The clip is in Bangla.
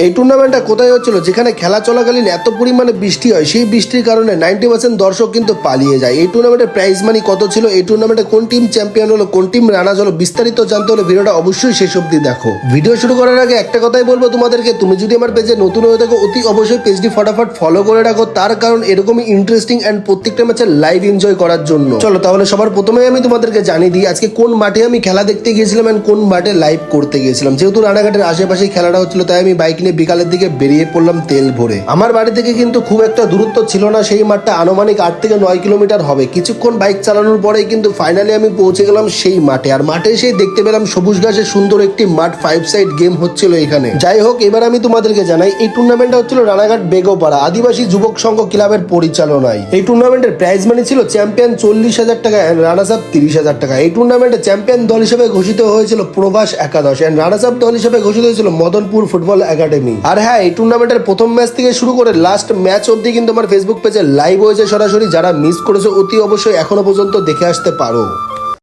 এই টুর্নামেন্টটা কোথায় হচ্ছিল, যেখানে খেলা চলাকালীন এত পরিমাণে বৃষ্টি হয়, সেই বৃষ্টির কারণে 90% দর্শক কিন্তু পালিয়ে যায়। এই টুর্নামেন্টের প্রাইজ মানি কত ছিল, এই টুর্নামেন্টে কোন টিম চ্যাম্পিয়ন হলো, কোন টিম রানার্স হলো, বিস্তারিত জানতে হলে ভিডিওটা অবশ্যই শেষ অবধি দেখো। ভিডিও শুরু করার আগে একটা কথাই বলবো তোমাদেরকে, তুমি যদি আমার পেজে নতুন হয়ে থাকো অতি অবশ্যই পেজটি ফটাফট ফলো করে রাখো, তার কারণ এরকমই ইন্টারেস্টিং এন্ড প্রত্যেকটা ম্যাচের লাইভ এনজয় করার জন্য। চলো তাহলে সবার প্রথমে আমি তোমাদেরকে জানিয়ে দিই আজকে কোন মাঠে আমি খেলা দেখতে গিয়েছিলাম এন্ড কোন মাঠে লাইভ করতে গিয়েছিলাম। যেহেতু রানাঘাটের আশেপাশেই খেলাটা হচ্ছিল, তাই আমি বাইক নিয়ে বিকালের দিকে বেরিয়ে পড়লাম তেল ভরে। আমার বাড়ি থেকে কিন্তু খুব একটা দূরত্ব ছিল না, সেই মাঠটা আনুমানিক 8 থেকে 9 কিলোমিটার হবে। কিছুক্ষণ বাইক চালানোর পরেই কিন্তু ফাইনালি আমি পৌঁছে গেলাম সেই মাঠে। আর মাঠে এসে দেখতে পেলাম সবুজ ঘাসের সুন্দর একটি মাঠ, 5 সাইড গেম হচ্ছিল এখানে। যাই হোক, এবার আমি তোমাদেরকে জানাই এই টুর্নামেন্টটা হচ্ছিল রানাঘাট বেগোপাড়া আদিবাসী যুবক সংঘ ক্লাবের পরিচালনায়। এই টুর্নামেন্টের প্রাইজ মানি ছিল চ্যাম্পিয়ন 40,000 টাকা এন্ড রানার্স আপ 30,000 টাকা। এই টুর্নামেন্টে চ্যাম্পিয়ন দল হিসেবে ঘোষিত হয়েছিল প্রভাস একাদশ এন্ড রানার্স আপ দল হিসেবে ঘোষিত হয়েছিল মদনপুর ফুটবল একাডেমি। আর হ্যাঁ, এই টুর্নামেন্টের প্রথম ম্যাচ থেকে শুরু করে লাস্ট ম্যাচ অবধি কিন্তু আমার ফেসবুক পেজে লাইভ হয়েছে সরাসরি। যারা মিস করেছে অতি অবশ্যই এখনো পর্যন্ত দেখে আসতে পারো।